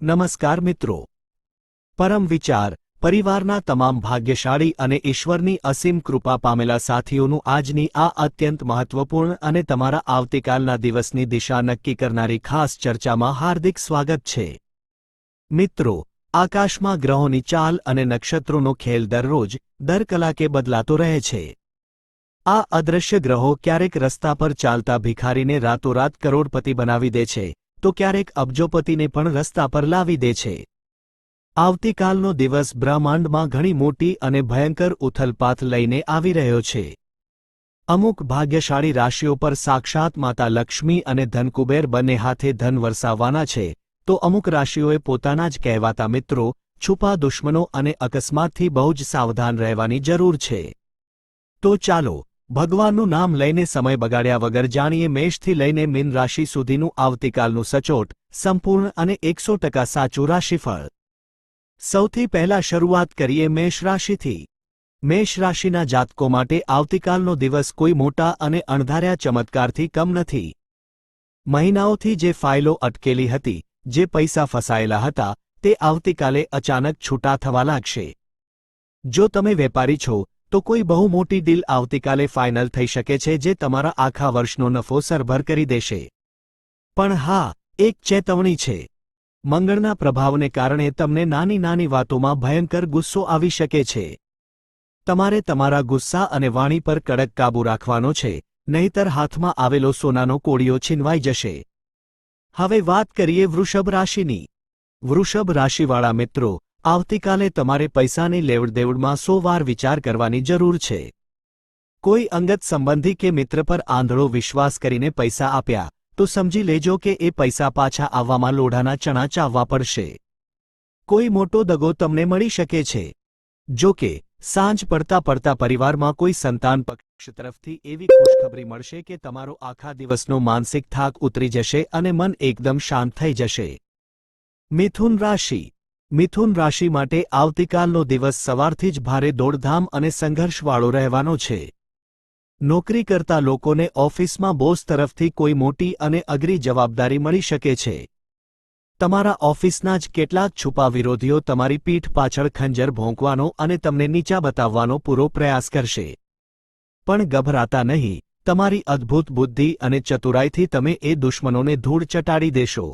નમસ્કાર મિત્રો। પરમ વિચાર પરિવારના તમામ ભાગ્યશાળી અને ઈશ્વરની અસીમ કૃપા પામેલા સાથીઓનું આજની આ અત્યંત મહત્વપૂર્ણ અને તમારા આવતીકાલના દિવસની દિશા નક્કી કરનારી ખાસ ચર્ચામાં હાર્દિક સ્વાગત છે। મિત્રો, આકાશમાં ગ્રહોની ચાલ અને નક્ષત્રોનો ખેલ દરરોજ દર કલાકે બદલાતો રહે છે। આ અદૃશ્ય ગ્રહો ક્યારેક રસ્તા પર ચાલતા ભિખારીને રાતોરાત કરોડપતિ બનાવી દે છે તો ક્યારેક અબજોપતિને પણ રસ્તા પર લાવી દે છે। આવતીકાલનો દિવસ બ્રહ્માંડમાં ઘણી મોટી અને ભયંકર ઉથલપાથ લઈને આવી રહ્યો છે। અમુક ભાગ્યશાળી રાશિઓ પર સાક્ષાત માતા લક્ષ્મી અને ધનકુબેર બંને હાથે ધન વરસાવવાના છે, તો અમુક રાશિઓએ પોતાના જ કહેવાતા મિત્રો, છુપા દુશ્મનો અને અકસ્માતથી બહુ જ સાવધાન રહેવાની જરૂર છે। તો ચાલો ભગવાનનું નામ લઈને સમય બગાડ્યા વગર જાણીએ મેષથી લઈને મીન રાશિ સુધીનું આવતીકાલનું સચોટ, સંપૂર્ણ અને 100% સાચું રાશિફળ। સૌથી પહેલા શરૂઆત કરીએ મેષ રાશિથી। મેષ રાશિના જાતકો માટે આવતીકાલનો દિવસ કોઈ મોટા અને અણધાર્યા ચમત્કારથી કમ નથી। મહિનાઓથી જે ફાઇલો અટકેલી હતી, જે પૈસા ફસાયેલા હતા, તે આવતીકાલે અચાનક છૂટા થવા લાગશે। જો તમે વેપારી છો તો કોઈ બહુ મોટી ડીલ આવતીકાલે ફાઇનલ થઈ શકે છે જે તમારા આખા વર્ષનો નફો સરભર કરી દેશે। પણ હા, એક ચેતવણી છે। મંગળના પ્રભાવને કારણે તમને નાની નાની વાતોમાં ભયંકર ગુસ્સો આવી શકે છે। તમારે તમારા ગુસ્સા અને વાણી પર કડક કાબૂ રાખવાનો છે, નહીંતર હાથમાં આવેલો સોનાનો કોળિયો છીનવાઈ જશે। હવે વાત કરીએ વૃષભ રાશિની। વૃષભ રાશિવાળા મિત્રો, આવતીકાલે તમારે પૈસાની લેવડદેવડમાં 100 વાર વિચાર કરવાની જરૂર છે। કોઈ અંગત સંબંધી કે મિત્ર પર આંધળો વિશ્વાસ કરીને પૈસા આપ્યા તો સમજી લેજો કે એ પૈસા પાછા આવવામાં લોઢાના ચણા ચાવવા પડશે। કોઈ મોટો દગો તમને મળી શકે છે। જો કે સાંજ પડતા પડતા પરિવારમાં કોઈ સંતાન પક્ષ તરફથી એવી ખુશખબરી મળશે કે તમારો આખા દિવસનો માનસિક થાક ઉતરી જશે અને મન એકદમ શાંત થઈ જશે। મિથુન રાશિ। મિથુન રાશિ માટે આવતીકાલનો દિવસ સવારથી જ ભારે દોડધામ અને સંઘર્ષવાળો રહેવાનો છે। નોકરી કરતા લોકોને ઓફિસમાં બોસ તરફથી કોઈ મોટી અને અઘરી જવાબદારી મળી શકે છે। તમારા ઓફિસના જ કેટલાક છુપા વિરોધીઓ તમારી પીઠ પાછળ ખંજર ભોંકવાનો અને તમને નીચા બતાવવાનો પૂરો પ્રયાસ કરશે। પણ ગભરાતા નહીં, તમારી અદ્ભુત બુદ્ધિ અને ચતુરાઈથી તમે એ દુશ્મનોને ધૂળ ચટાડી દેશો।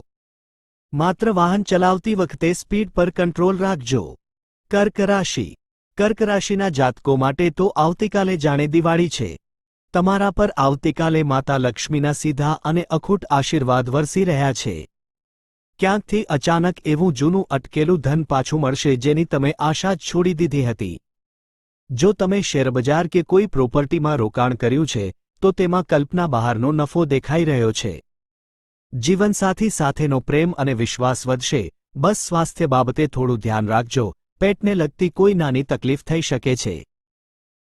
માત્ર વાહન ચલાવતી વખતે સ્પીડ પર કંટ્રોલ રાખજો। કર્ક રાશિ। કર્ક રાશિના જાતકો માટે તો આવતીકાલે જાણે દિવાળી છે। તમારા પર આવતીકાલે માતા લક્ષ્મીના સીધા અને અખૂટ આશીર્વાદ વરસી રહ્યા છે। ક્યાંકથી અચાનક એવું જૂનું અટકેલું ધન પાછું મળશે જેની તમે આશા જ છોડી દીધી હતી। જો તમે શેરબજાર કે કોઈ પ્રોપર્ટીમાં રોકાણ કર્યું છે તો તેમાં કલ્પના બહારનો નફો દેખાઈ રહ્યો છે। જીવનસાથી સાથેનો પ્રેમ અને વિશ્વાસ વધશે। બસ સ્વાસ્થ્ય બાબતે થોડું ધ્યાન રાખજો, પેટને લગતી કોઈ નાની તકલીફ થઈ શકે છે।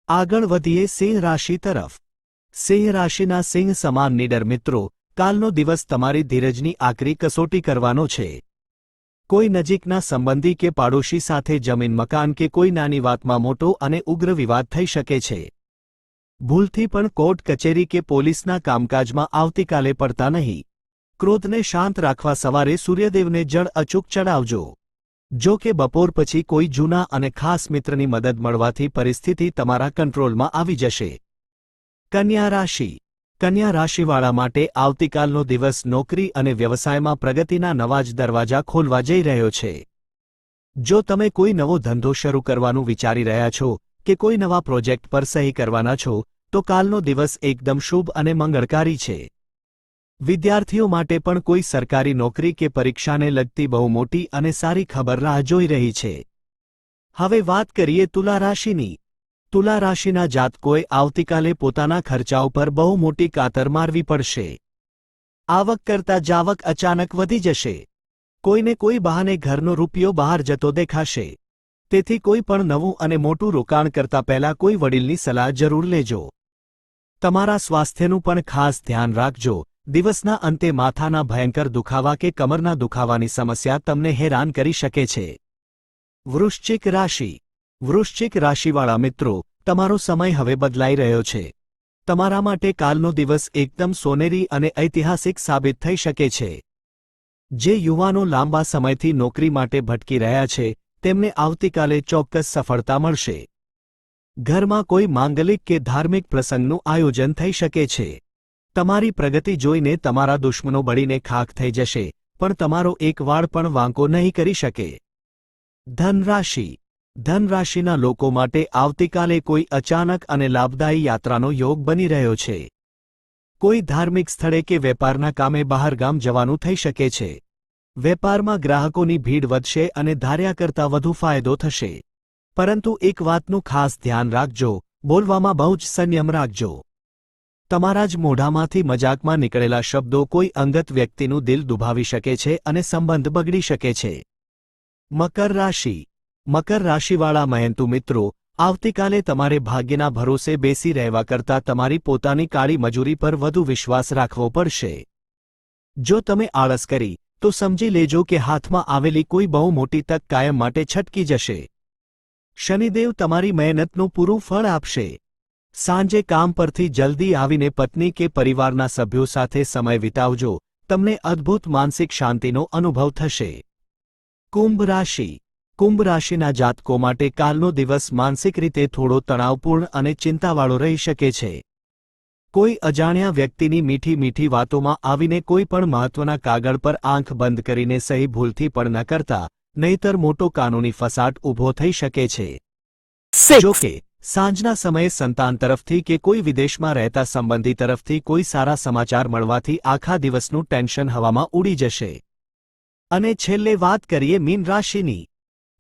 આગળ વધીએ સિંહ રાશિ તરફ। સિંહ રાશિના સિંહ સમાન નીડર મિત્રો, કાલનો દિવસ તમારી ધીરજની આકરી કસોટી કરવાનો છે। કોઈ નજીકના સંબંધી કે પાડોશી સાથે જમીન મકાન કે કોઈ નાની વાતમાં મોટો અને ઉગ્ર વિવાદ થઈ શકે છે। ભૂલથી પણ કોર્ટ કચેરી કે પોલીસના કામકાજમાં આવતીકાલે પડતા નહીં। ક્રોધને શાંત રાખવા સવારે સૂર્યદેવને જળ અચૂક ચડાવજો। જો કે બપોર પછી કોઈ જૂના અને ખાસ મિત્રની મદદ મળવાથી પરિસ્થિતિ તમારા કંટ્રોલમાં આવી જશે। કન્યા રાશિ। કન્યા રાશિવાળા માટે આવતીકાલનો દિવસ નોકરી અને વ્યવસાયમાં પ્રગતિના નવા જ દરવાજા ખોલવા જઈ રહ્યો છે। જો તમે કોઈ નવો ધંધો શરૂ કરવાનું વિચારી રહ્યા છો કે કોઈ નવા પ્રોજેક્ટ પર સહી કરવાના છો તો કાલનો દિવસ એકદમ શુભ અને મંગળકારી છે। વિદ્યાર્થીઓ માટે પણ કોઈ સરકારી નોકરી કે પરીક્ષાને લગતી બહુ મોટી અને સારી ખબર રાહ જોઈ રહી છે। હવે વાત કરીએ તુલા રાશિની। તુલા રાશિના જાતકોએ આવતીકાલે પોતાના ખર્ચાઓ પર બહુ મોટી કાતર મારવી પડશે। આવક કરતા જાવક અચાનક વધી જશે। કોઈને કોઈ બહાને ઘરનો રૂપિયો બહાર જતો દેખાશે। તેથી કોઈ પણ નવું અને મોટું રોકાણ કરતા પહેલા કોઈ વડીલની સલાહ જરૂર લેજો। તમારા સ્વાસ્થ્યનું પણ ખાસ ધ્યાન રાખજો। દિવસના અંતે માથાના ભયંકર દુખાવા કે કમરના દુખાવાની સમસ્યા તમને હેરાન કરી શકે છે। વૃશ્ચિક રાશિ। વૃશ્ચિક રાશિવાળા મિત્રો, તમારો સમય હવે બદલાઈ રહ્યો છે। તમારા માટે કાલનો દિવસ એકદમ સોનેરી અને ઐતિહાસિક સાબિત થઈ શકે છે। જે યુવાનો લાંબા સમયથી નોકરી માટે ભટકી રહ્યા છે તેમને આવતીકાલે ચોક્કસ સફળતા મળશે. ઘરમાં કોઈ માંગલિક કે ધાર્મિક પ્રસંગનું આયોજન થઈ શકે છે. તમારી પ્રગતિ જોઈને તમારા દુશ્મનો બળીને ખાખ થઈ જશે, પણ તમારો એક વાળ પણ વાંકો નહીં કરી શકે. ધનરાશિ. ધનરાશિના લોકો માટે આવતીકાલે કોઈ અચાનક અને લાભદાયી યાત્રાનો યોગ બની રહ્યો છે. કોઈ ધાર્મિક સ્થળે કે વેપારના કામે બહારગામ જવાનું થઈ શકે છે. વેપારમાં ગ્રાહકોની ભીડ વધશે અને ધાર્યા કરતાં વધુ ફાયદો થશે. પરંતુ એક વાતનું ખાસ ધ્યાન રાખજો, બોલવામાં બહુ જ સંયમ રાખજો. તમારા જ મોઢામાંથી મજાકમાં નીકળેલા શબ્દો કોઈ અંગત વ્યક્તિનું દિલ દુભાવી શકે છે અને સંબંધ બગડી શકે છે. મકર રાશિ. મકર રાશિવાળા મહેનતુ મિત્રો, આવતીકાલે તમારે ભાગ્યના ભરોસે બેસી રહેવા કરતાં તમારી પોતાની કાળી મજૂરી પર વધુ વિશ્વાસ રાખવો પડશે. જો તમે આળસ કરી તો સમજી લેજો કે હાથમાં આવેલી કોઈ બહુ મોટી તક કાયમ માટે છટકી જશે. શનિદેવ તમારી મહેનતનું પૂરું ફળ આપશે. સાંજે કામ પરથી જલ્દી આવીને પત્ની કે પરિવારના સભ્યો સાથે સમય વિતાવજો, તમને અદ્ભુત માનસિક શાંતિનો અનુભવ થશે. કુંભ રાશિ. કુંભ રાશિના જાતકો માટે કાલનો દિવસ માનસિક રીતે થોડો તણાવપૂર્ણ અને ચિંતાવાળો રહી શકે છે. કોઈ અજાણ્યા વ્યક્તિની મીઠી મીઠી વાતોમાં આવીને કોઈ પણ મહત્વના કાગળ પર આંખ બંધ કરીને સહી ભૂલથી પણ ન કરતા, નહીતર મોટો કાનૂની ફસાટ ઊભો થઈ શકે છે. જો કે સાંજના સમયે સંતાન તરફથી કે કોઈ વિદેશમાં રહેતા સંબંધી તરફથી કોઈ સારા સમાચાર મળવાથી આખા દિવસનું ટેન્શન હવામાં ઉડી જશે. અને છેલ્લે વાત કરીએ મીન રાશિની.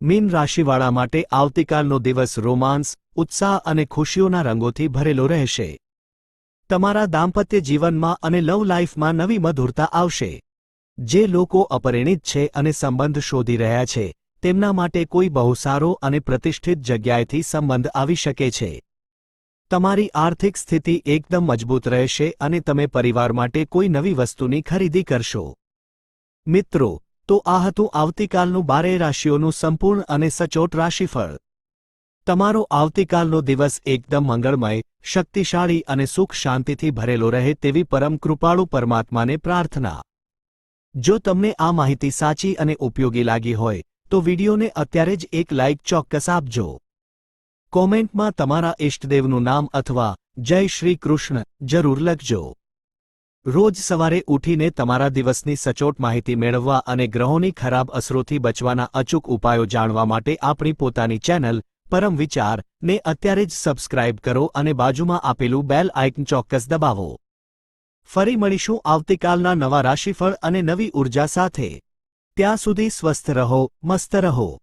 મીન રાશિવાળા માટે આવતીકાલનો દિવસ રોમાંસ, ઉત્સાહ અને ખુશીઓના રંગોથી ભરેલો રહેશે. તમારા દાંપત્ય જીવનમાં અને લવ લાઈફમાં નવી મધુરતા આવશે. જે લોકો અપરિણિત છે અને સંબંધ શોધી રહ્યા છે તેમના માટે કોઈ બહુ સારો અને પ્રતિષ્ઠિત જગ્યાએથી સંબંધ આવી શકે છે. તમારી આર્થિક સ્થિતિ એકદમ મજબૂત રહેશે અને તમે પરિવાર માટે કોઈ નવી વસ્તુની ખરીદી કરશો. મિત્રો, તો આ હતું આવતીકાલનું 12 રાશિઓનું સંપૂર્ણ અને સચોટ રાશિફળ. તમારો આવતીકાલનો દિવસ એકદમ મંગળમય, શક્તિશાળી અને સુખ શાંતિથી ભરેલો રહે તેવી પરમ કૃપાળુ પરમાત્માને પ્રાર્થના. જો તમને આ માહિતી સાચી અને ઉપયોગી લાગી હોય તો વિડીયોને અત્યારે જ એક લાઇક ચોક્કસ આપજો. કોમેન્ટમાં તમારા ઇષ્ટદેવનું નામ અથવા જય શ્રી કૃષ્ણ જરૂર લખજો. રોજ સવારે ઉઠીને તમારા દિવસની સચોટ માહિતી મેળવવા અને ગ્રહોની ખરાબ અસરોથી બચવાના અચૂક ઉપાયો જાણવા માટે આપણી પોતાની ચેનલ પરમ વિચાર ને અત્યારે જ સબસ્ક્રાઇબ કરો અને બાજુમાં આપેલું બેલ આઇકન ચોક્કસ દબાવો. ફરી મળીશું આવતીકાલના નવા રાશિફળ અને નવી ઉર્જા સાથે. ત્યાં સુધી સ્વસ્થ રહો, મસ્ત રહો.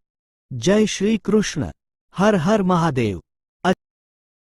જય શ્રી કૃષ્ણ. હર હર મહાદેવ.